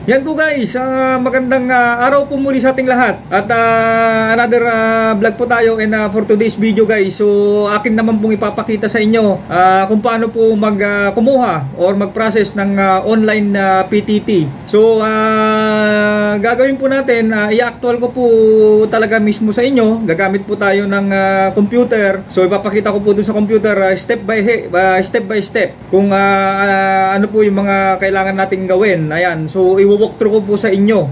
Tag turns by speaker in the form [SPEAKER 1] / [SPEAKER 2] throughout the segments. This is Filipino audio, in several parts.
[SPEAKER 1] Yan po guys, magandang araw po muli sa ating lahat. At another vlog po tayo and for today's video guys. So akin naman pong ipapakita sa inyo kung paano po kumuha or mag-process ng online PTT. So gagawin po natin, i-actual ko po talaga mismo sa inyo. Gagamit po tayo ng computer. So ipapakita ko po dun sa computer step by step kung ano po yung mga kailangan nating gawin. Ayan, so i-walk through ko po sa inyo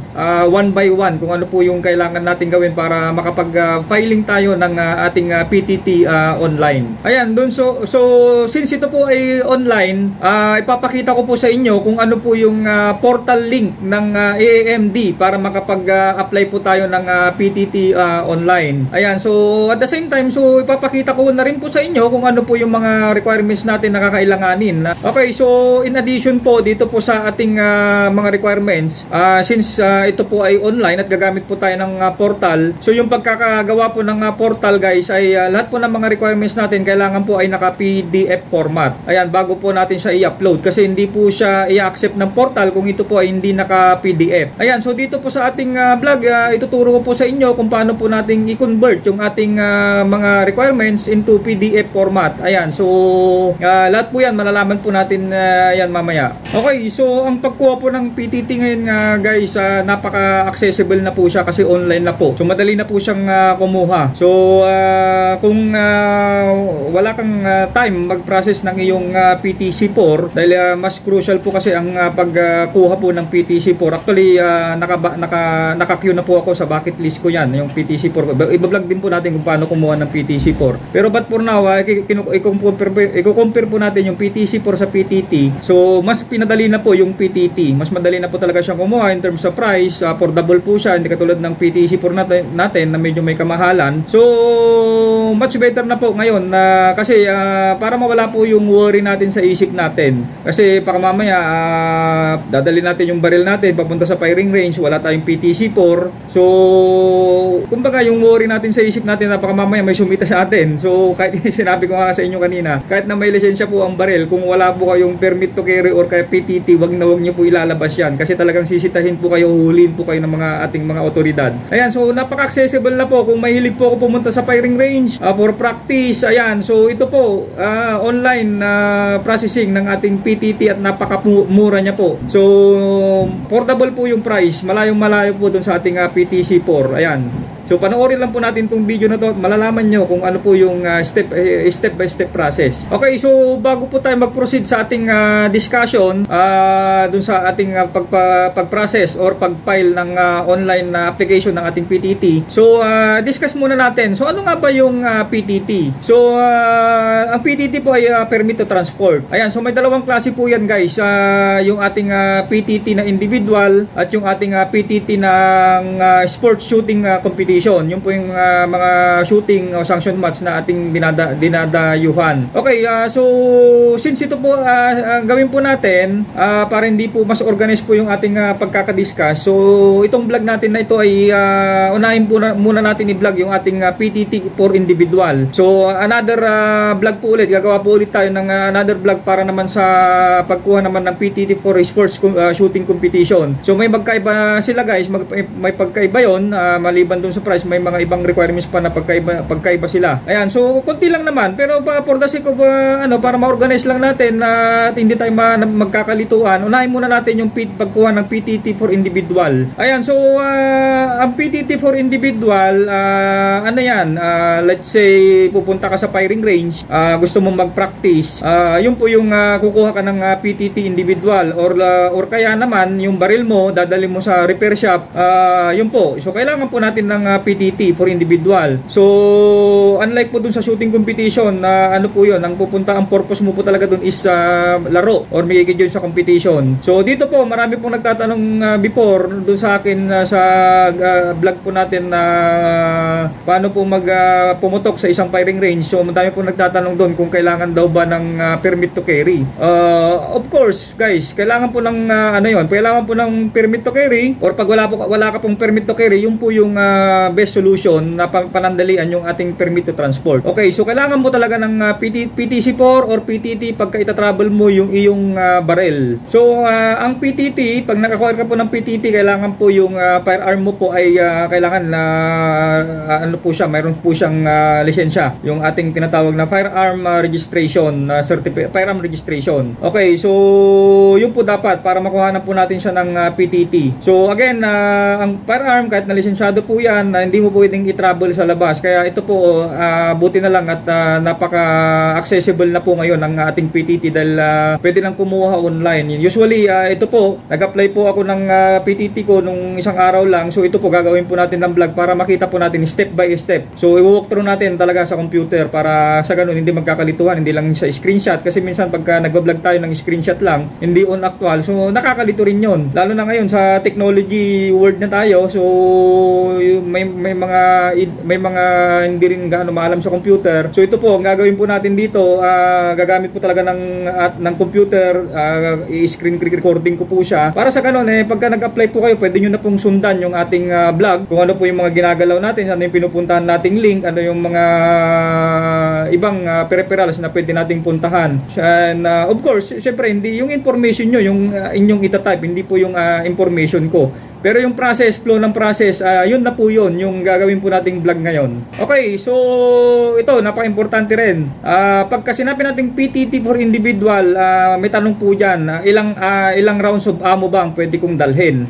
[SPEAKER 1] one by one kung ano po yung kailangan natin gawin para makapag-filing tayo ng ating PTT online. Ayan, dun so since ito po ay online, ipapakita ko po sa inyo kung ano po yung portal link ng AAMD para makapag-apply po tayo ng PTT online. Ayan, so at the same time, so ipapakita ko na rin po sa inyo kung ano po yung mga requirements natin na kakailanganin. Okay, so in addition po dito po sa ating mga requirements, since ito po ay online at gagamit po tayo ng portal, so yung pagkakagawa po ng portal guys ay lahat po ng mga requirements natin kailangan po ay naka PDF format. Ayan, bago po natin siya i-upload kasi hindi po siya i-accept ng portal kung ito po ay hindi naka PDF. Ayan, so dito po sa ating vlog, ituturo ko po sa inyo kung paano po natin i-convert yung ating mga requirements into PDF format. Ayan, so lahat po yan malalaman po natin yan mamaya. Okay, so ang pagkuha po ng PTT ngayon guys, napaka-accessible na po siya kasi online na po. So madali na po siyang kumuha. So kung wala kang time mag-process ng iyong PTC4 dahil mas crucial po kasi ang pagkuha po ng PTC4. Actually naka-queue na po ako sa bucket list ko yan, yung PTC4. Iba-vlog din po natin kung paano kumuha ng PTC4. Pero but for now, i-compare po natin yung PTC4 sa PTT. So mas pinadali na po yung PTT. Mas madali na po talaga siyang kumuha in terms of price. Affordable po siya, hindi katulad ng PTC4 natin na medyo may kamahalan. So much better na po ngayon kasi para mawala po yung worry natin sa isip natin. Kasi baka mamaya dadali natin yung baril natin papunta sa firing range, wala tayong PTC4. So kumbaga yung worry natin sa isip natin na baka mamaya may sumita sa atin. So kahit sinabi ko nga sa inyo kanina, kahit na may lisensya po ang baril, kung wala po kayong permit to carry or kaya PTT, wag niyo po ilalabas yan kasi talagang sisitahin po kayo, huhulihin po kayo ng ating mga otoridad. Ayan, so napaka-accessible na po. Kung mahilig po ako pumunta sa firing range for practice, ayan, so ito po online processing ng ating PTT at napakamura niya po. So affordable po yung price, malayo po dun sa ating PTC4. Ayan. So panoorin lang po natin itong video na to at malalaman nyo kung ano po yung step by step process. Okay, so bago po tayo mag-proceed sa ating discussion dun sa ating pag-process or pag-file ng online application ng ating PTT. So discuss muna natin. So ano nga ba yung PTT? So ang PTT po ay permit to transport. Ayan, so may dalawang klase po yan guys. Yung ating PTT na individual at yung ating PTT ng sports shooting competition. Yun po yung mga shooting o sanction match na ating dinadayuhan. Okay, so since ito po gawin po natin para hindi po mas organized po yung ating pagkakadiscuss. So itong vlog natin na ito ay unahin po muna natin i-vlog yung ating PTT for individual. So another vlog po ulit, gagawa po ulit tayo ng another vlog para naman sa pagkuha naman ng PTT for sports shooting competition. So may magkaiba sila guys, may pagkaiba yon, maliban dun sa price, may mga ibang requirements pa na pagkaiba sila. Ayan, so konti lang naman pero for the sake of para ma-organize lang natin at hindi tayo magkakalituan, unahin muna natin yung pagkuha ng PTT for individual. Ayan, so ang PTT for individual, ano yan, let's say pupunta ka sa firing range, gusto mong mag-practice, yun po yung kukuha ka ng PTT individual or kaya naman yung baril mo dadali mo sa repair shop, yun po. So kailangan po natin ng PTT for individual. So unlike po dun sa shooting competition na ano po yun, ang purpose mo po talaga dun is laro or may yun sa competition. So dito po marami pong nagtatanong before dun sa akin sa vlog po natin na paano po pumutok sa isang firing range. So marami pong nagtatanong dun kung kailangan daw ba ng permit to carry. Of course guys, kailangan po ng kailangan po ng permit to carry, or pag wala ka pong permit to carry, yun po yung best solution na panandalian yung ating permit to transport. Okay, so kailangan mo talaga ng PTC4 or PTT pagka ita-travel mo yung iyong barrel. So ang PTT, pag nakakuha ka po ng PTT, kailangan po yung firearm mo po ay kailangan na ano po siya, mayroon po siyang lisensya, yung ating tinatawag na firearm registration, firearm registration. Okay, so yun po dapat para makuha na po natin siya ng PTT. So again, ang firearm kahit na lisensyado po yan, hindi mo pwedeng i-travel sa labas. Kaya ito po, buti na lang at napaka-accessible na po ngayon ang ating PTT dahil pwede nang kumuha online. Usually, ito po, nag-apply po ako ng PTT ko nung isang araw lang. So ito po, gagawin po natin ng vlog para makita po natin step by step. So i-walk through natin talaga sa computer para sa ganun hindi magkakalituhan, hindi lang sa screenshot. Kasi minsan pagka nag-vlog tayo ng screenshot lang, hindi on actual. So nakakalito rin yun. Lalo na ngayon sa technology world na tayo. So may mga hindi rin gaano maalam sa computer. So ito po, ang gagawin po natin dito, gagamit po talaga ng computer, i-screen recording ko po siya. Para sa ganun, pagka nag-apply po kayo, pwede nyo na pong sundan yung ating vlog, kung ano po yung mga ginagalaw natin, ano yung pinupuntahan nating link, ano yung mga ibang peripherals na pwede nating puntahan. And of course, syempre, hindi yung information nyo, yung inyong itatype, hindi po yung information ko. Pero yung process, flow ng process, yun na po yun, yung gagawin po nating vlog ngayon. Okay, so ito, napaka-importante rin. Pagka sinabi nating PTT for individual, may tanong po dyan, ilang rounds of ammo ba ang pwede kong dalhin?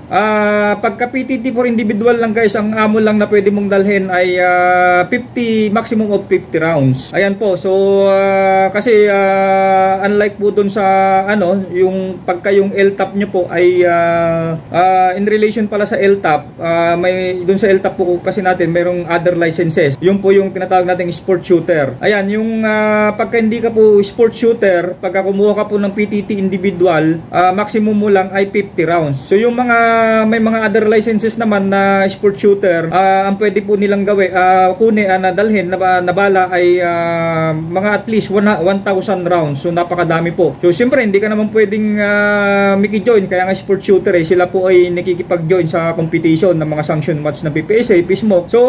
[SPEAKER 1] Pagka PTT for individual lang guys, ang ammo lang na pwede mong dalhin ay 50, maximum of 50 rounds. Ayan po, so kasi unlike po dun sa yung pagka yung LTAP nyo po ay in relation pala sa LTAP, may doon sa LTAP po kasi natin mayroong other licenses. Yun po yung tinatawag nating sport shooter. Ayan, yung pagka hindi ka po sport shooter, pagka kumuha ka po ng PTT individual, maximum mo lang ay 50 rounds. So yung may mga other licenses naman na sport shooter, ang pwede po nilang gawin, nadalhin na bala ay mga at least 1,000 rounds. So napakadami po. So siyempre hindi ka naman pwedeng miki-join, kaya nga sport shooter sila po ay nakikipag-join sa competition ng mga sanction match ng PPSA, PSMO. So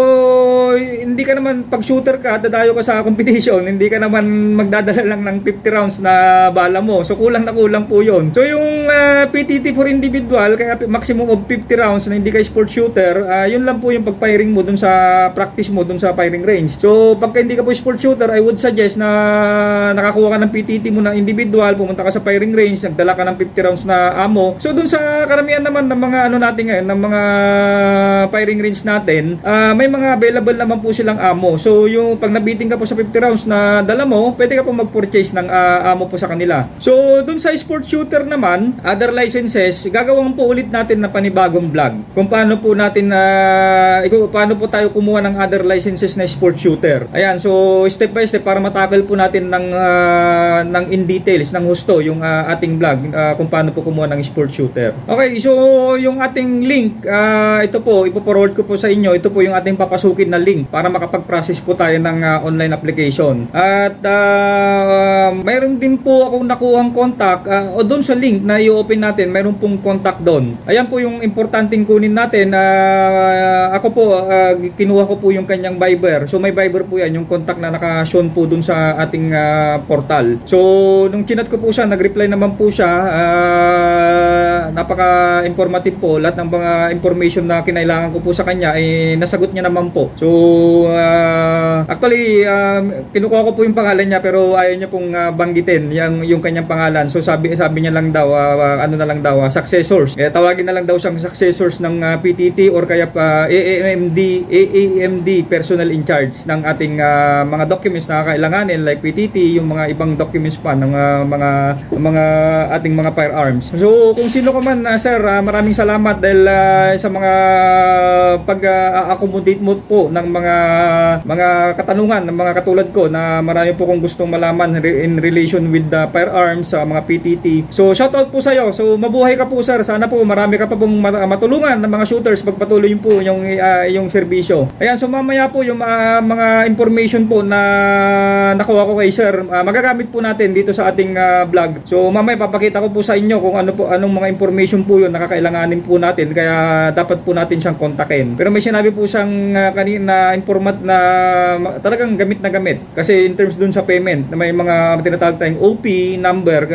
[SPEAKER 1] hindi ka naman, pag shooter ka, dadayo ka sa competition, hindi ka naman magdadala lang ng 50 rounds na bala mo. So kulang na kulang po yun. So yung PTT for individual, kaya maximum of 50 rounds na hindi ka sport shooter, yun lang po yung pag-firing mo dun sa practice mo dun sa firing range. So pagka hindi ka po sport shooter, I would suggest na nakakuha ka ng PTT mo na individual, pumunta ka sa firing range, nagdala ka ng 50 rounds na ammo. So dun sa karamihan naman ng mga natin ngayon, ng mga firing range natin, may mga available naman po silang ammo. So yung pag nabiting ka po sa 50 rounds na dala mo, pwede ka po mag-purchase ng ammo po sa kanila. So dun sa sport shooter naman, other licenses, gagawin po ulit natin na panibagong vlog kung paano po natin paano po tayo kumuha ng other licenses na sport shooter. Ayan, so step by step para matakal po natin ng in details, ng husto yung ating vlog kung paano po kumuha ng sport shooter. Okay, so yung ating link, ito po, ipo-forward ko po sa inyo. Ito po yung ating papasukin na link para makapag-process po tayo ng online application. At mayroon din po akong nakuhang contact o doon sa link na i-open natin, mayroon pong contact doon. Ayan po yung importanteng kunin natin. Ako po, kinuha ko po yung kanyang Viber. So may Viber po yan, yung contact na naka-shown po doon sa ating portal. So nung chinat ko po siya, nag-reply naman po siya. Napaka-informative po. Lahat ng mga information na kinailangan ko po sa kanya ay nasagot niya naman po. So actually kinukuha ko po yung pangalan niya pero ayaw niya pong banggitin yung kanyang pangalan. So sabi niya lang daw successors. Kaya tawagin na lang daw siyang successors ng PTT or kaya AAMD personnel in charge ng ating mga documents na kailanganin like PTT, yung mga ibang documents pa ng mga ating mga firearms. So kung sino ka man sir, maraming salamat dahil sa mga pag-accommodate mo po ng mga katanungan ng mga katulad ko na marami po kong gustong malaman in relation with the firearms sa mga PTT. So shout out po sa iyo. So mabuhay ka po sir. Sana po marami ka pa pong matulungan ng mga shooters pagpatuloy po yung serbisyo. Ayan, so mamaya po yung mga information po na nakuha ko kay sir, magagamit po natin dito sa ating vlog. So mamaya papakita ko po sa inyo kung anong mga information information po yun, nakakailanganin po natin, kaya dapat po natin siyang kontakin. Pero may sinabi po siyang kanina informat na talagang gamit na gamit. Kasi in terms dun sa payment, na may mga tinatawag tayong OP number.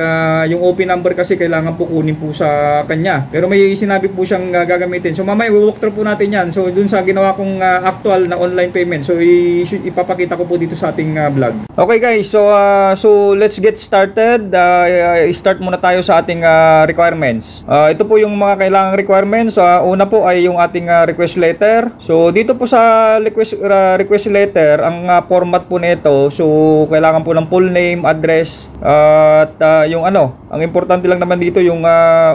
[SPEAKER 1] Yung OP number kasi kailangan po kunin po sa kanya. Pero may sinabi po siyang gagamitin. So mamaya i-walk through po natin yan. So dun sa ginawa kong actual na online payment, so ipapakita ko po dito sa ating vlog. Okay guys, so let's get started. Start muna tayo sa ating requirements. Ito po yung mga kailangang requirements. Una po ay yung ating request letter. So dito po sa request letter, ang format po nito, so kailangan po ng full name, address, at yung ang importante lang naman dito yung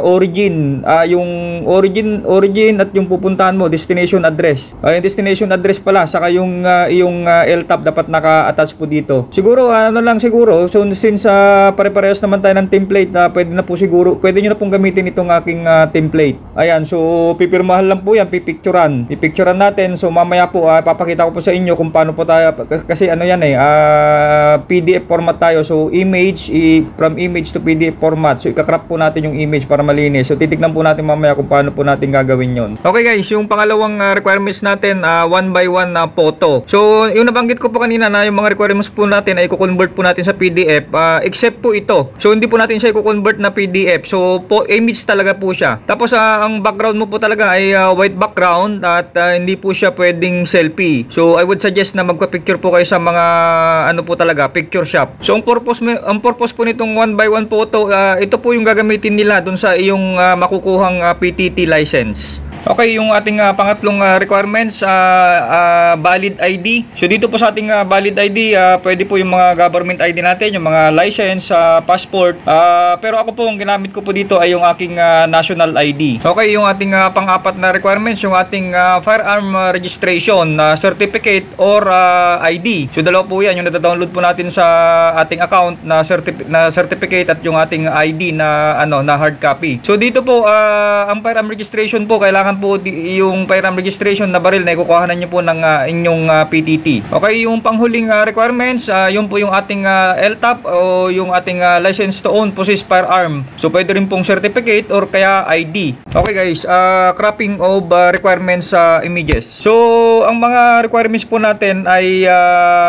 [SPEAKER 1] origin, origin at yung pupuntahan mo, destination address. Yung destination address pala, saka yung iyong LTAP dapat naka-attach po dito. Siguro siguro, so since pare-parehas naman tayo ng template, pwede nyo na pong gamitin itong aking template. Ayan, so pipirmahan lang po yan, pipicturan natin. So mamaya po papakita ko po sa inyo kung paano po tayo, kasi PDF format tayo. So from image to PDF format. So ikakrop po natin yung image para malinis. So titignan po natin mamaya kung paano po natin gagawin yon. Okay guys, yung pangalawang requirements natin, one by one na photo. So yung nabanggit ko po kanina na yung mga requirements po natin ay i-convert po natin sa PDF, except po ito. So hindi po natin siya i-convert na PDF. So image talaga po siya. Tapos ang background mo po talaga ay white background at hindi po siya pwedeng selfie. So I would suggest na magpa-picture po kayo sa mga po talaga, picture shop. So ang purpose po nitong one by one photo, ito po yung gagamitin nila dun sa iyong makukuhang PTT license. Okay, yung ating pangatlong requirements, valid ID. So dito po sa ating valid ID, pwede po yung mga government ID natin, yung mga license, passport. Pero ako po, ang ginamit ko po dito ay yung aking national ID. Okay, yung ating pang-apat na requirements, yung ating firearm registration certificate or ID. So dalawa po yan, yung nada-download po natin sa ating account na certificate at yung ating ID na hard copy. So dito po, ang firearm registration po, kailangan po yung firearm registration na baril na ikukuhanan nyo po ng inyong PTT. Okay, yung panghuling requirements, yun po yung ating LTAP o yung ating license to own possess firearm. So pwede rin pong certificate or kaya ID. Okay guys, cropping of requirements images. So ang mga requirements po natin ay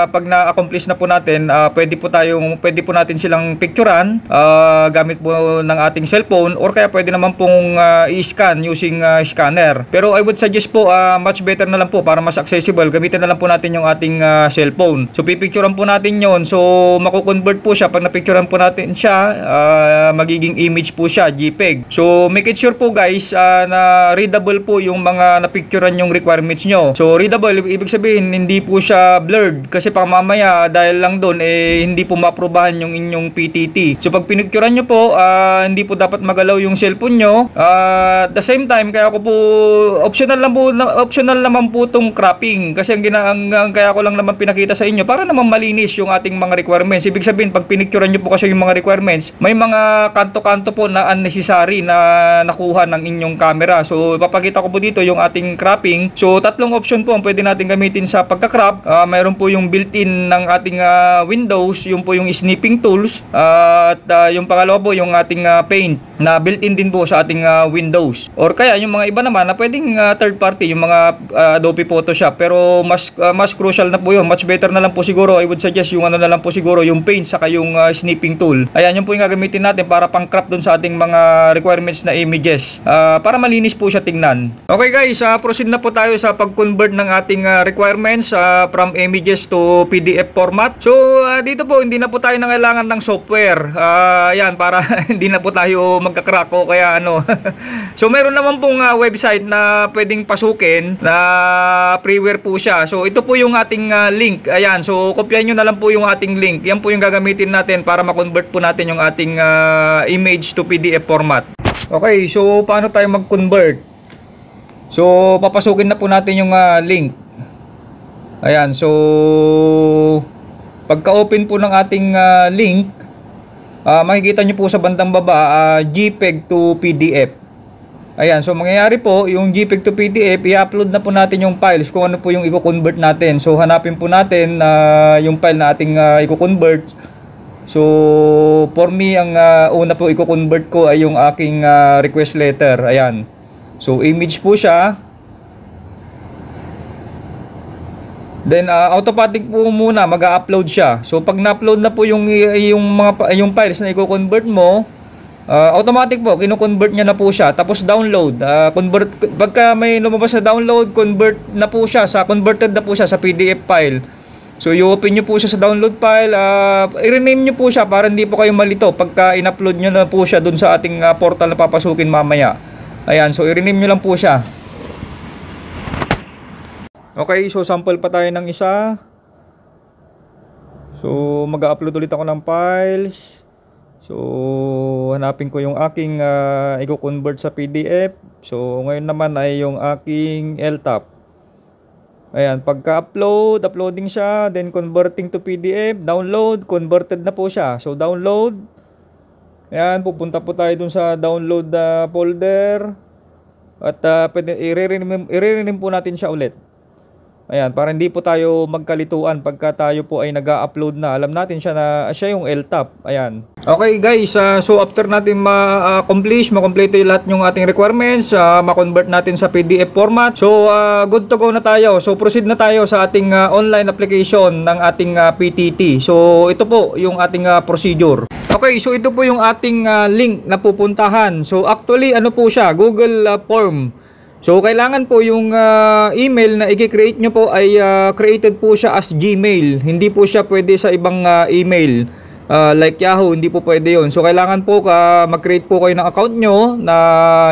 [SPEAKER 1] pag na-accomplish na po natin, pwede po natin silang picturean gamit po ng ating cellphone or kaya pwede naman pong i-scan using scanner. Pero I would suggest po, much better na lang po para mas accessible, gamitin na lang po natin yung ating cellphone. So pipicturean po natin yon. So mako-convert po siya. Pag napicturean po natin siya, magiging image po siya, JPEG. So make it sure po guys na readable po yung mga napicturean yung requirements nyo. So readable, ibig sabihin hindi po siya blurred, kasi pang mamaya dahil lang doon hindi po maaprubahan yung inyong PTT. So pag pinicturean nyo po, hindi po dapat magalaw yung cellphone nyo. At the same time, kaya ako po optional naman po tong cropping, kasi ang kaya ko lang naman pinakita sa inyo para naman malinis yung ating mga requirements. Ibig sabihin pag pinicturean nyo po kasi yung mga requirements, may mga kanto-kanto po na unnecessary na nakuha ng inyong camera. So ipapakita ko po dito yung ating cropping. So tatlong option po ang pwede natin gamitin sa pagka-crop. Mayroon po yung built-in ng ating Windows, yung po yung snipping tools, at yung pangalawa po yung ating paint na built-in din po sa ating Windows. Or kaya yung mga iba naman na pwedeng third party, yung mga Adobe Photoshop. Pero mas crucial na po yun. Much better na lang po siguro, I would suggest yung na lang po siguro, yung paint saka yung snipping tool. Ayan, yun po yung gagamitin natin para pang crop dun sa ating mga requirements na images, para malinis po siya tingnan. Okay guys, proceed na po tayo sa pag-convert ng ating requirements from images to PDF format. So dito po hindi na po tayo nangailangan ng software. Ayan, para hindi na po tayo magka-crack o kaya So meron naman pong website na pwedeng pasukin na freeware po siya. So ito po yung ating link. Ayan, so kopyahin nyo na lang po yung ating link. Yan po yung gagamitin natin para ma-convert po natin yung ating image to PDF format. Okay, so paano tayo mag-convert? So papasukin na po natin yung link. Ayan, so pagka-open po ng ating link, makikita nyo po sa bandang baba, JPEG to PDF. Ayan, so mangyayari po, yung JPEG to PDF, i-upload na po natin yung files kung ano po yung i-convert natin. So hanapin po natin yung file na ating i-convert. So for me, ang una po i-convert ko ay yung aking request letter. Ayan. So image po siya. Then automatic po muna mag-a-upload siya. So pag na-upload na po yung yung files na i-convert mo, automatic po kino-convert niya na po siya. Tapos download, pagka may lumabas na download, convert na po siya converted na po siya sa PDF file. So i-open niyo po siya sa download file, i-rename niyo po siya para hindi po kayo malito pagka in-upload niyo na po siya dun sa ating portal na papasukin mamaya. Ayan, so i-rename niyo lang po siya. Okay, so sample pa tayo ng isa. So mag-upload ulit ako ng files. So hanapin ko yung aking i-convert sa PDF. So ngayon naman ay yung aking LTAP. Ayan, pagka-upload, uploading siya, then converting to PDF, download, converted na po siya. So download. Ayan, pupunta po tayo dun sa download folder. At pwede i-rename po natin siya ulit. Ayan, para hindi po tayo magkalituan pagka tayo po ay nag-upload na. Alam natin siya yung LTAP. Ayan. Okay guys, so after natin ma-complete yung lahat yung ating requirements, ma-convert natin sa PDF format. So good to go na tayo. So proceed na tayo sa ating online application ng ating PTT. So ito po yung ating procedure. Okay, so ito po yung ating link na pupuntahan. So actually ano po siya, Google Form. So kailangan po yung email na i-create nyo po ay created po siya as Gmail. Hindi po siya pwede sa ibang email like Yahoo, hindi po pwede yun. So kailangan po mag-create po kayo ng account nyo na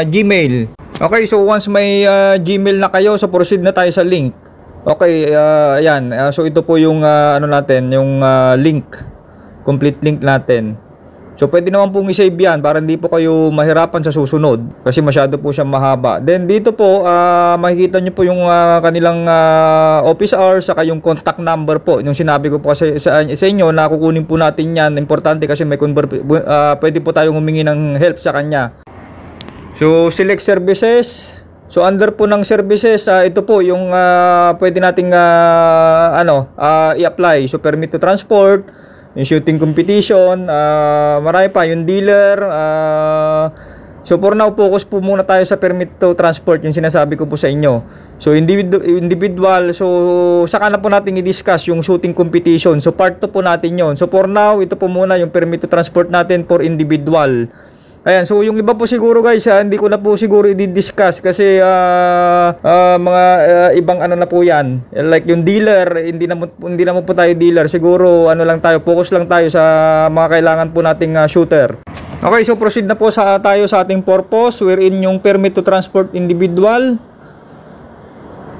[SPEAKER 1] Gmail. Okay, so once may Gmail na kayo, so proceed na tayo sa link. Okay, ayan. So ito po yung ano natin, yung link. Complete link natin. So pwede naman pong i-save yan para hindi po kayo mahirapan sa susunod kasi masyado po siyang mahaba. Then dito po makikita nyo po yung kanilang office hours saka yung contact number po. Yung sinabi ko po kasi sa inyo na kukunin po natin yan. Importante kasi may pwede po tayong humingi ng help sa kanya. So select services. So under po ng services, ito po yung pwede nating i-apply. So permit to transport, yung shooting competition, marami pa, yung dealer. So for now, focus po muna tayo sa permit to transport, yung sinasabi ko po sa inyo. So individual, so saka na po natin i-discuss yung shooting competition. So part 2 po natin yon. So for now, ito po muna yung permit to transport natin for individual. Ayan, so yung iba po siguro guys, hindi ko na po siguro i-discuss kasi mga ibang ano na po yan. Like yung dealer, hindi naman po tayo dealer. Siguro ano lang tayo, focus lang tayo sa mga kailangan po nating shooter. Okay, so proceed na po tayo sa ating purpose wherein yung permit to transport individual.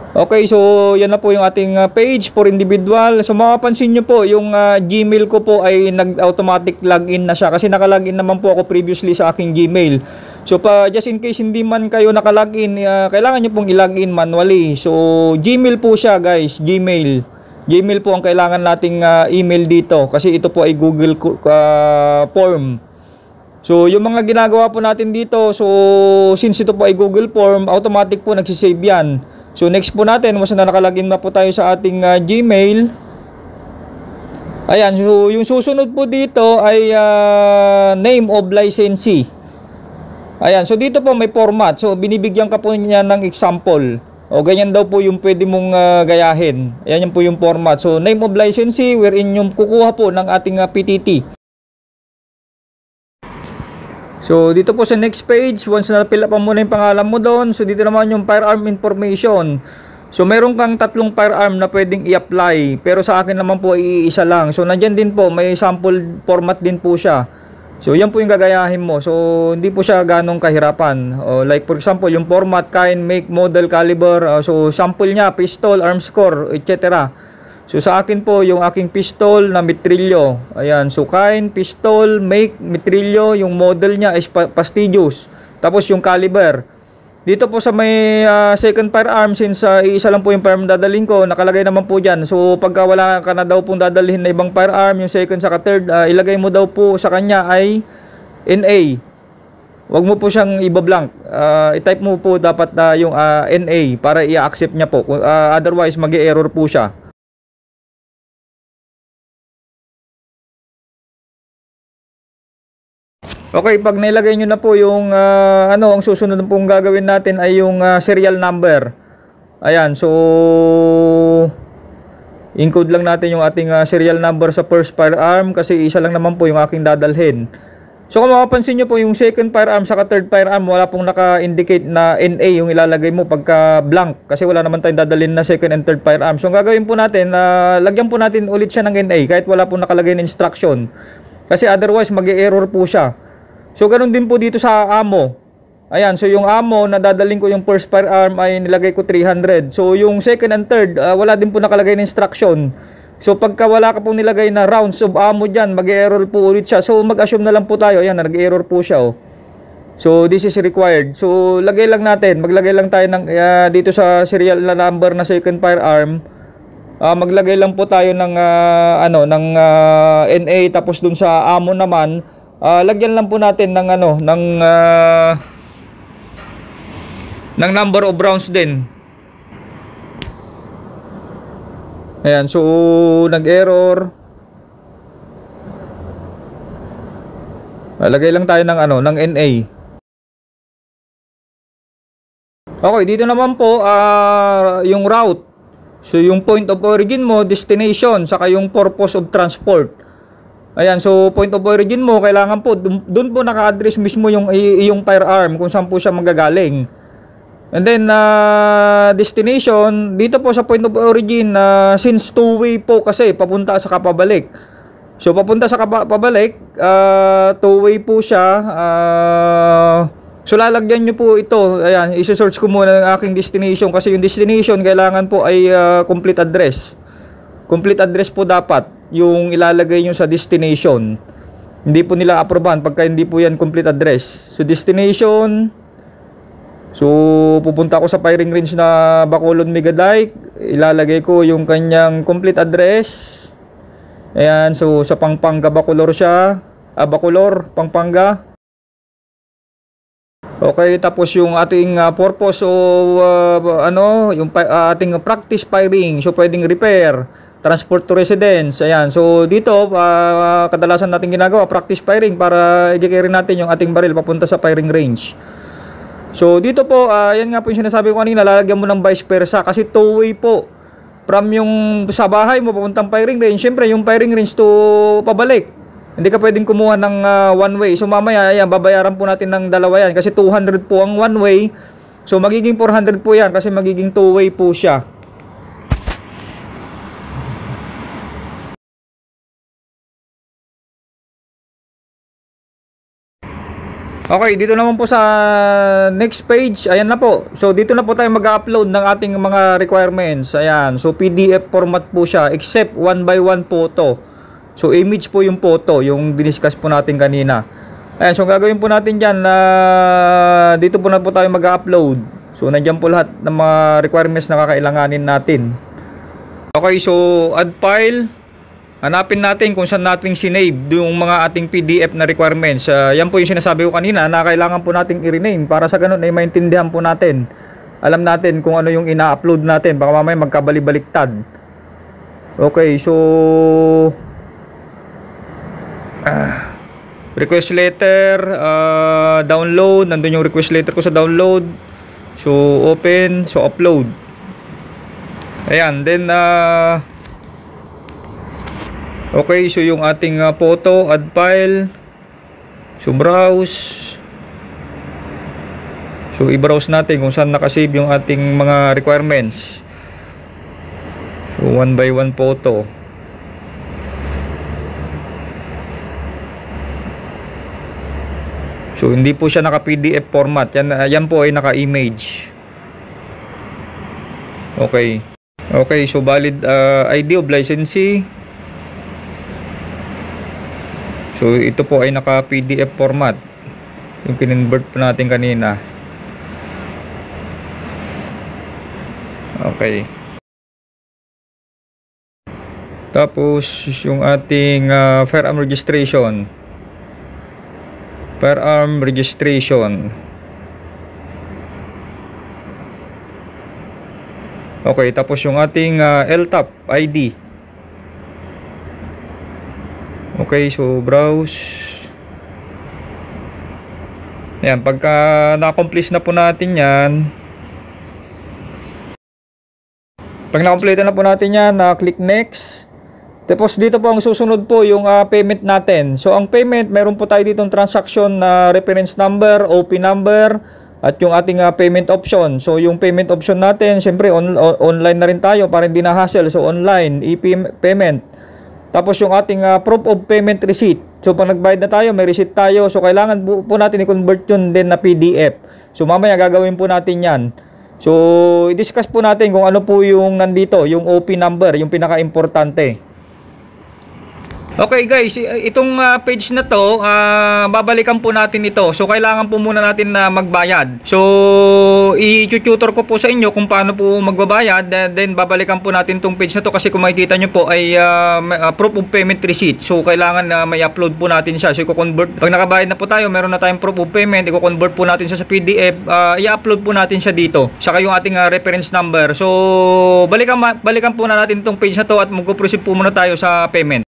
[SPEAKER 1] Okay, so yan na po yung ating page for individual. So makapansin nyo po, yung Gmail ko po ay nag-automatic login na siya kasi nakalogin naman po ako previously sa aking Gmail. So just in case hindi man kayo nakalogin, kailangan nyo pong i-login manually. So Gmail po siya guys, Gmail. Gmail po ang kailangan nating email dito kasi ito po ay Google form. So yung mga ginagawa po natin dito, so since ito po ay Google form, automatic po nagsisave yan. So next po natin, once na nakalagin na po tayo sa ating Gmail. Ayan, so yung susunod po dito ay name of licensee. Ayan, so dito po may format. So binibigyan ka po niya ng example. O ganyan daw po yung pwede mong gayahin. Ayan yan po yung format. So name of licensee wherein yung kukuha po ng ating PTT. So dito po sa next page, once na fill up mo na yung pangalan mo doon, so dito naman yung firearm information. So meron kang 3 firearm na pwedeng i-apply, pero sa akin naman po iisa lang. So nandiyan din po, may sample format din po siya. So yan po yung gagayahin mo. So hindi po siya ganong kahirapan. Like for example, yung format, kind, make, model, caliber. So sample niya, pistol, arms score, etc. So sa akin po, yung aking pistol na metrilyo. Ayan, so kind, pistol, make, metrilyo, yung model niya is prestigious. Tapos yung caliber. Dito po sa may second firearm, since isa lang po yung firearm dadalhin ko, nakalagay naman po dyan. So pagka wala ka na daw pong dadalhin na ibang firearm, yung second saka third, ilagay mo daw po sa kanya ay NA. Wag mo po siyang ibablank. I-type mo po dapat yung NA para i-accept niya po. Otherwise, mag-e-error po siya. Okay, pag nailagay nyo na po yung ang susunod na pong gagawin natin ay yung serial number. Ayan, so include lang natin yung ating serial number sa first firearm kasi isa lang naman po yung aking dadalhin. So kung mapapansin nyo po yung second firearm saka third firearm, wala pong naka-indicate na NA yung ilalagay mo pagka blank kasi wala naman tayong dadalhin na second and third firearm. So ang gagawin po natin, lagyan po natin ulit siya ng NA kahit wala pong nakalagay na instruction. Kasi otherwise mag-e-error po siya. So ganun din po dito sa ammo. Ayan, so yung ammo na dadalhin ko yung first firearm ay nilagay ko 300. So yung second and third, wala din po nakalagay na instruction. So pagka wala ka po nilagay na rounds of ammo dyan, mag-error po ulit siya. So mag-assume na lang po tayo, ayan, nag-error po siya oh. So this is required. So lagay lang natin, maglagay lang tayo ng dito sa serial na number na second firearm. Maglagay lang po tayo ng NA, tapos dun sa ammo naman, lagyan lang po natin ng ng number of rounds din. Ayan, so nag-error. Lagay lang tayo ng ng NA. Okay, dito naman po yung route. So yung point of origin mo, destination, saka yung purpose of transport. Ayan, so point of origin mo, kailangan po doon po naka-address mismo yung firearm kung saan po siya magagaling. And then destination, dito po sa point of origin, since two-way po kasi papunta sa kapabalik. So papunta sa kapabalik, two-way po siya. So lalagyan nyo po ito. Ayan, isi-search ko muna ng aking destination kasi yung destination kailangan po ay complete address. Complete address po dapat yung ilalagay nyo sa destination. Hindi po nila aprobahan pagka hindi po yan complete address. So destination, so pupunta ako sa firing range na Bacolod Megadike, ilalagay ko yung kanyang complete address. Ayan, so sa Pampanga Bacolor siya, Bacolor, Pampanga. Okay, tapos yung ating purpose o yung ating practice firing, so pwedeng repair, transport to residence. Ayan, so dito kadalasan natin ginagawa practice firing para i-carry natin yung ating baril papunta sa firing range. So dito po, yan nga po yung sinasabi ko kanina, lalagyan mo ng vice versa kasi two-way po. From yung sa bahay mo papuntang firing range, syempre yung firing range to pabalik. Hindi ka pwedeng kumuha ng one way. So mamaya, ayan, babayaran po natin ng dalawa yan kasi 200 po ang one way. So magiging 400 po yan kasi magiging two-way po siya. Okay, dito naman po sa next page, ayan na po. So dito na po tayo mag-upload ng ating mga requirements. Ayan, so PDF format po siya except 1x1 photo. So image po yung photo, yung diniscuss po natin kanina. Ayan, so gagawin po natin dyan na dito po na po tayo mag-upload. So nandiyan po lahat ng mga requirements na kakailanganin natin. Okay, so add file. Hanapin natin kung saan natin sinave yung mga ating PDF na requirements. Yan po yung sinasabi ko kanina na kailangan po nating i-rename para sa ganun ay maintindihan po natin. Alam natin kung ano yung ina-upload natin. Baka mamaya magkabali-baliktad. Okay, so request letter, download. Nandun yung request letter ko sa download. So open, so upload. Ayan, then okay, so yung ating photo, add file. So browse. So i-browse natin kung saan nakasave yung ating mga requirements. So 1x1 photo. So hindi po siya naka PDF format. Yan po ay naka image. Okay. Okay, so valid ID of licensee. So ito po ay naka PDF format. Yung kinonvert po natin kanina. Okay. Tapos yung ating firearm registration. Firearm registration. Okay, tapos yung ating LTAP ID. Okay, so browse. Ayan, pagka na-accomplish na po natin yan, pag na-complete na po natin yan, click next. Tapos dito po ang susunod po yung payment natin. So ang payment, meron po tayo ditong transaction na reference number, OP number, at yung ating payment option. So yung payment option natin, syempre online na rin tayo para hindi na hassle. So online, e-payment. Tapos yung ating proof of payment receipt. So pag nagbayad na tayo, may receipt tayo. So kailangan po natin i-convert yun din na PDF. So mamaya gagawin po natin yan. So i-discuss po natin kung ano po yung nandito, yung OP number, yung pinaka-importante. Okay guys, itong page na to, babalikan po natin ito. So kailangan po muna natin na magbayad. So i-tutor ko po sa inyo kung paano po magbabayad. Then babalikan po natin itong page na to kasi kung makikita nyo po ay proof of payment receipt. So kailangan na may upload po natin siya. So i-convert, pag nakabayad na po tayo, meron na tayong proof of payment, i-convert po natin siya sa PDF, i-upload po natin siya dito. Saka yung ating reference number. So balikan po na natin itong page na to at mag-proceed po muna tayo sa payment.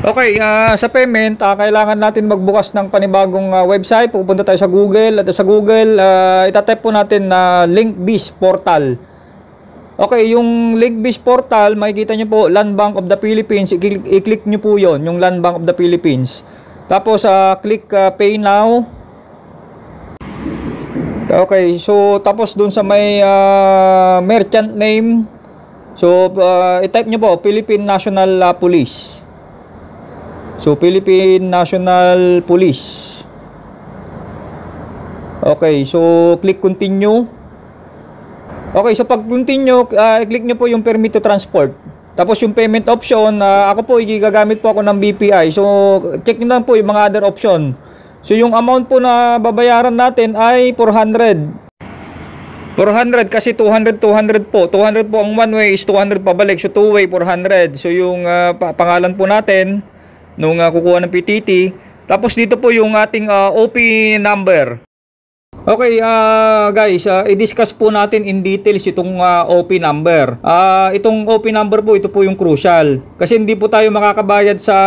[SPEAKER 1] Okay, sa payment, kailangan natin magbukas ng panibagong website. Pupunta tayo sa Google. At sa Google, itatype po natin na Linkbiz Portal. Okay, yung Linkbiz Portal, makikita nyo po, Land Bank of the Philippines. I-click nyo po yon, yung Land Bank of the Philippines. Tapos, click Pay Now. Okay, so tapos dun sa may merchant name. So, i-type nyo po, Philippine National Police. So, Philippine National Police. Okay, so click continue. Okay, so pag continue, click nyo po yung permit to transport. Tapos yung payment option, ako po, gagamit po ako ng BPI. So, check nyo lang po yung mga other option. So, yung amount po na babayaran natin ay 400. 400 kasi 200 po. 200 po ang one way is 200 pabalik. So, two way 400. So, yung pangalan po natin nung kukuha ng PTT. Tapos dito po yung ating OP number. Okay, guys, i-discuss po natin in details itong OP number. Itong OP number po, ito po yung crucial. Kasi hindi po tayo makakabayad sa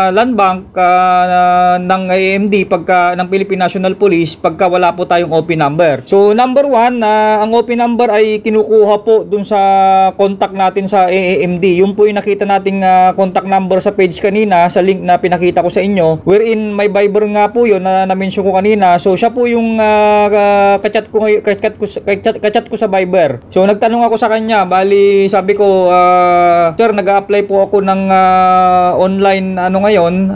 [SPEAKER 1] Land Bank ng AMD ng Philippine National Police pagka wala po tayong OP number. So, number 1, ang OP number ay kinukuha po dun sa contact natin sa AMD. Yung po yung nakita nating contact number sa page kanina, sa link na pinakita ko sa inyo. Wherein may Viber nga po yun na na-mention ko kanina. So, siya po yung kachat ko sa Viber. So nagtanong ako sa kanya, bali sabi ko, sir, nag-a-apply po ako ng online ngayon,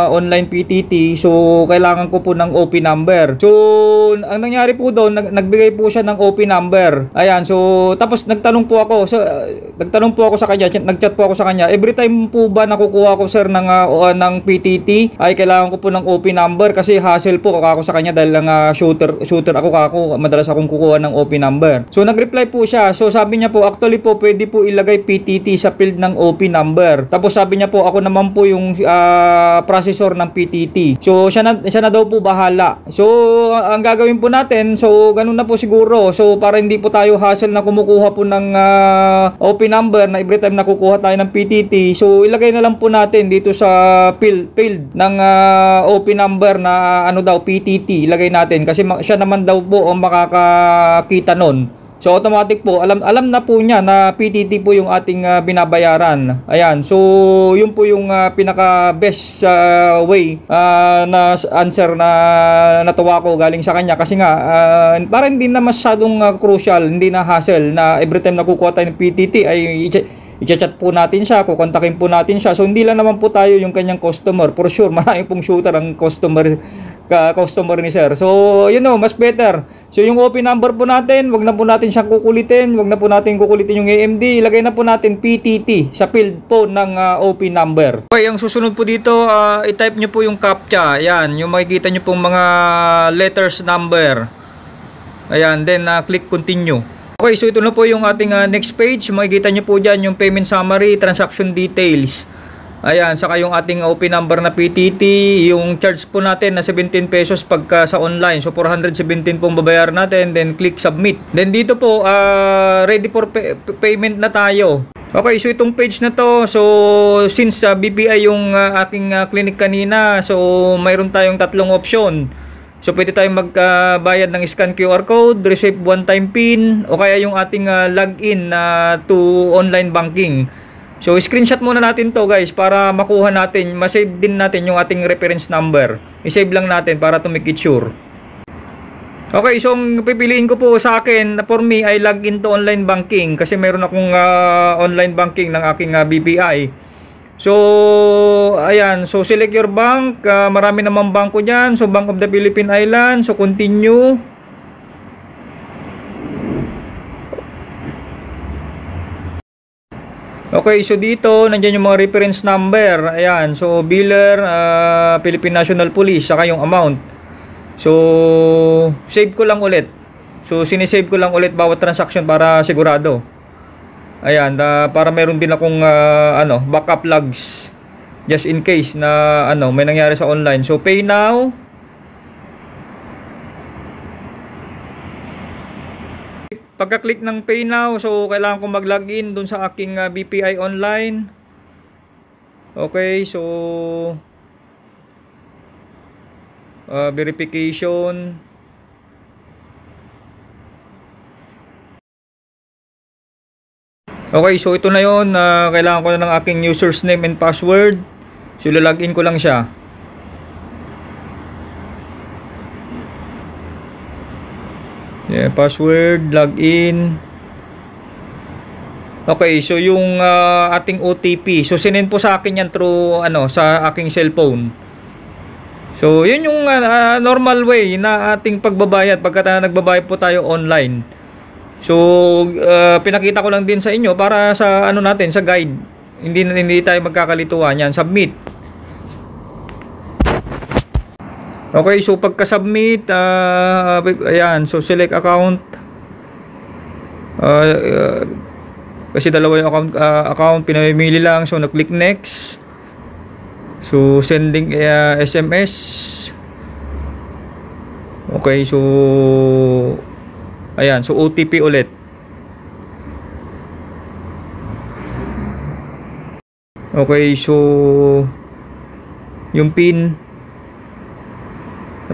[SPEAKER 1] online PTT. So kailangan ko po ng OP number. So ang nangyari po doon, nagbigay po siya ng OP number. Ayan, so tapos nagtanong po ako. So nagtanong po ako sa kanya, nag-chat po ako sa kanya. Every time po ba nakukuha ko, sir, ng PTT, ay kailangan ko po ng OP number kasi hassle po ako sa kanya dahil lang shooter ako madalas akong kukuha ng OP number. So nag-reply po siya. So sabi niya po, actually po pwede po ilagay PTT sa field ng OP number. Tapos sabi niya po, ako naman po yung processor ng PTT. So siya na daw po bahala. So ang gagawin po natin, so ganun na po siguro. So para hindi po tayo hassle na kumukuha po ng OP number na every time na kukuha tayo ng PTT. So ilagay na lang po natin dito sa field ng OP number na PTT. Ilagay natin kasi siya naman daw po ang makakakita nun. So automatic po, alam na po niya na PTT po yung ating binabayaran. Ayan, so yun po yung pinaka best way na answer na natuwa ko galing sa kanya kasi nga para hindi na masyadong crucial, hindi na hassle na every time na kukuha tayo ng PTT ay i-chat po natin siya, kukontakin po natin siya. So hindi lang naman po tayo yung kanyang customer. For sure, maraming pong shooter ang customer ni sir. So, mas better. So, yung OP number po natin, wag na po natin siyang kukulitin. Wag na po natin kukulitin yung AMD. Ilagay na po natin PTT sa field po ng OP number. Okay, ang susunod po dito, i-type nyo po yung CAPTCHA. Ayan, yung makikita nyo pong mga letters number. Ayan, then click continue. Okay, so ito na po yung ating next page. Makikita nyo po dyan yung payment summary, transaction details. Ayan, saka yung ating OP number na PTT, yung charge po natin na 17 pesos pagka sa online. So 417 pong babayaran natin, then click submit. Then dito po, ready for payment na tayo. Okay, so itong page na to, so since BPI yung aking clinic kanina, so mayroon tayong tatlong option. So pwede tayong magbayad ng scan QR code, receive one-time PIN, o kaya yung ating login to online banking. So screenshot muna natin to guys para makuha natin, masave din natin yung ating reference number. I-save lang natin para to make it sure. Okay, so ang pipiliin ko po sa akin, for me, ay login to online banking kasi meron akong online banking ng aking BPI. So, ayan. So, select your bank. Marami namang bangko dyan. So, Bank of the Philippine Islands. So, continue. Okay, so dito, nandiyan yung mga reference number. Ayan. So, biller, Philippine National Police, saka yung amount. So, save ko lang ulit. So, sinisave ko lang ulit bawat transaction para sigurado. Ayan, para meron din akong backup logs just in case na may nangyari sa online. So, pay now. Pagka-click ng pay now, so kailangan kong mag-login dun sa aking BPI online. Okay, so verification. Okay, so ito na yon. Kailangan ko na ng aking user's name and password. So lalagin ko lang siya. Yeah, password, login. Okay, so yung ating OTP. So sinend po sa akin yan through sa aking cellphone. So, yun yung normal way na ating pagbabayad pagka nagbabayad po tayo online. So, pinakita ko lang din sa inyo para sa natin, sa guide. Hindi tayo magkakalituan yan. Submit. Okay, so pagka-submit, ayan, so select account. Kasi dalawa yung account, pinamimili lang. So, na-click next. So, sending SMS. Okay, so ayan, so OTP ulit. Okay, so yung PIN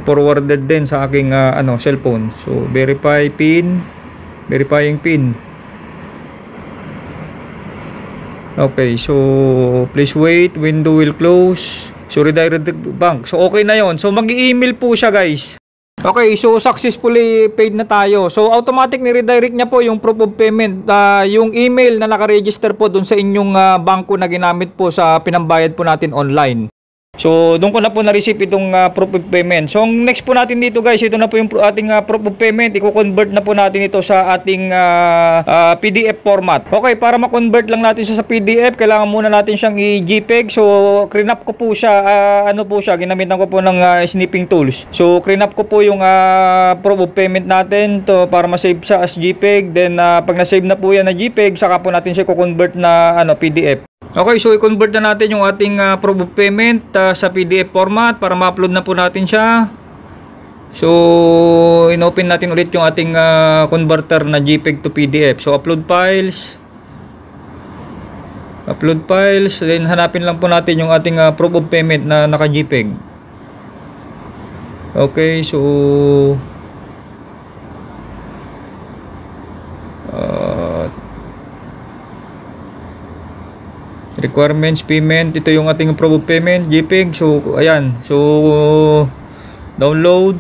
[SPEAKER 1] forwarded din sa aking cellphone. So, verify PIN, verifying PIN. Okay, so please wait, window will close. So redirect the bank. So okay na yon. So mag-i-email po siya guys. Okay, so successfully paid na tayo. So automatic ni redirect niya po yung proof of payment, yung email na naka-register po dun sa inyong bangko na ginamit po sa pinambayad po natin online. So, doon ko na po na-receive itong proof of payment. So, ang next po natin dito guys, ito na po yung ating proof of payment. I-convert na po natin ito sa ating PDF format. Okay, para ma-convert lang natin siya sa PDF, kailangan muna natin siyang i-JPEG. So, clean-up ko po siya, ginamitan ko po ng snipping tools. So, clean-up ko po yung proof of payment natin to para ma-save siya as JPEG. Then, pag na-save na po yan na JPEG, saka po natin siya i-convert na PDF. Okay, so i-convert na natin yung ating proof of payment sa PDF format para ma-upload na po natin siya. So, in-open natin ulit yung ating converter na JPEG to PDF. So, upload files. Upload files. Then, hanapin lang po natin yung ating proof of payment na naka-JPEG. Okay, so requirements, payment, ito yung ating proof of payment, JPEG. So, ayan. So, download.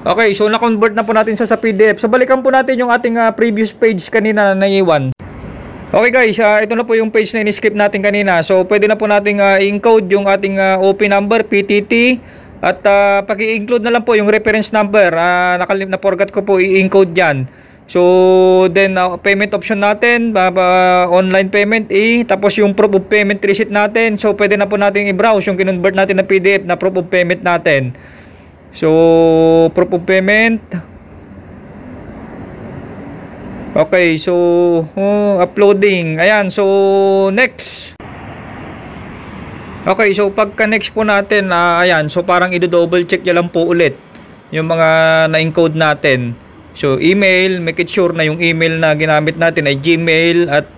[SPEAKER 1] Okay, so na-convert na po natin sa PDF. So, balikan po natin yung ating previous page kanina na naiwan. Okay guys, ito na po yung page na in-skip natin kanina. So, pwede na po nating i-encode yung ating OP number, PTT. At paki-include na lang po yung reference number. Na-forgot ko po i-encode dyan. So, then payment option natin, online payment tapos yung proof of payment receipt natin. So, pwede na po natin i-browse yung kinonvert natin na PDF na proof of payment natin. So, proof of payment. Okay, so uploading. Ayan, so next. Okay, so pagka next po natin, ayan, so parang i-double check niya lang po ulit yung mga na-encode natin. So email, make it sure na yung email na ginamit natin ay Gmail at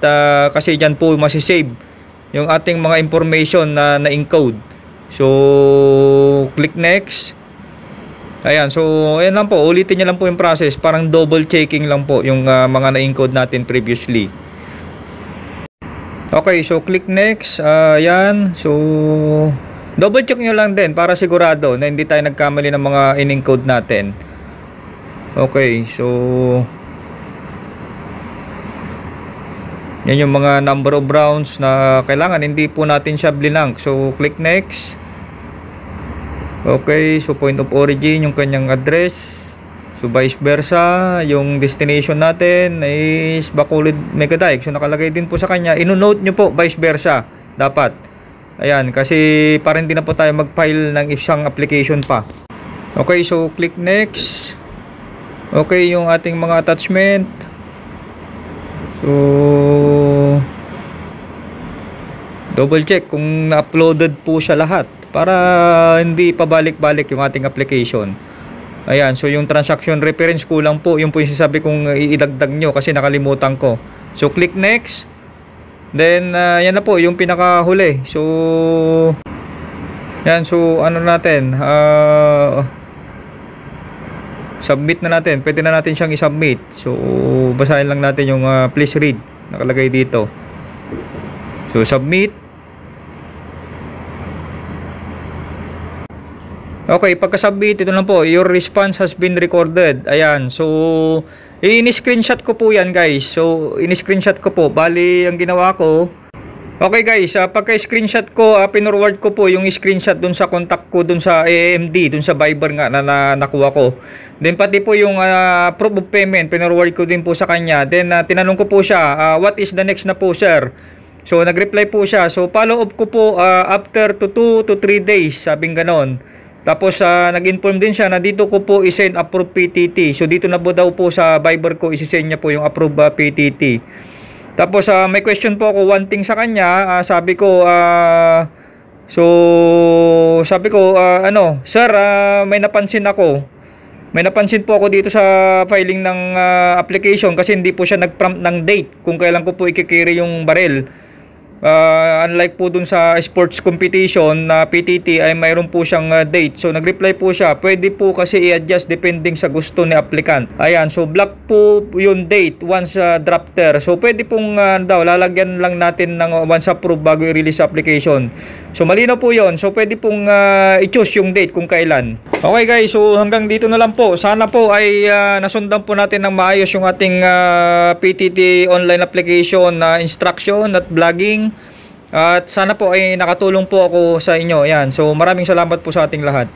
[SPEAKER 1] kasi dyan po masisave yung ating mga information na na-encode. So click next. Ayan, so ayan lang po, ulitin niyo lang po yung process, parang double checking lang po yung mga na-encode natin previously. Okay, so click next. Ayan, so double check nyo lang din para sigurado na hindi tayo nagkamali ng mga in-encode natin. Okay, so yan yung mga number of rounds na kailangan, hindi po natin siya blinank. So click next. Okay, so point of origin yung kanyang address. So vice versa, yung destination natin is Bacolod, Megadike. So nakalagay din po sa kanya. Ino-note nyo po vice versa dapat. Ayan, kasi para hindi na po tayo mag-file ng isang application pa. Okay, so click next. Okay, yung ating mga attachment. So double check kung na-uploaded po siya lahat para hindi pabalik-balik yung ating application. Ayan, so yung transaction reference kulang po. Yung po yung sinasabi kong idagdag nyo kasi nakalimutan ko. So click next. Then yan na po yung pinakahuli. So yan, so ano natin, submit na natin. Pwede na natin siyang i-submit. So basahin lang natin yung please read nakalagay dito. So submit. Okay, pagka-submit, ito lang po, your response has been recorded. Ayan, so ini-screenshot ko po yan guys. So ini-screenshot ko po. Bali ang ginawa ko, okay guys, pagka-screenshot ko, pinorward ko po yung screenshot dun sa contact ko dun sa AMD, dun sa Viber nga na nakuha ko. Then pati po yung proof of payment, pinorward ko din po sa kanya. Then tinanong ko po siya, what is the next na po sir? So nag-reply po siya. So follow up ko po after 2 to 3 days, sabing ganon. Tapos nag-inform din siya na dito ko po i-send approve PTT. So dito na po daw po sa Viber ko isi-send niya po yung approve PTT. Tapos may question po ako, one thing sa kanya, sabi ko ano, sir, may napansin ako. May napansin po ako dito sa filing ng application kasi hindi po siya nag-prompt ng date kung kailan ko po i-carry yung barrel. Unlike po dun sa sports competition na PTT ay mayroon po siyang date. So nag-reply po siya, pwede po kasi i-adjust depending sa gusto ni applicant. Ayan, so block po yung date once drafter. So pwede pong lalagyan lang natin ng once approved bago i-release application. So malinaw po yon. So pwede pong i-choose yung date kung kailan. Okay guys, so hanggang dito na lang po. Sana po ay nasundan po natin ng maayos yung ating PTT online application na instruction at vlogging. At sana po ay nakatulong po ako sa inyo. Yan. So maraming salamat po sa ating lahat.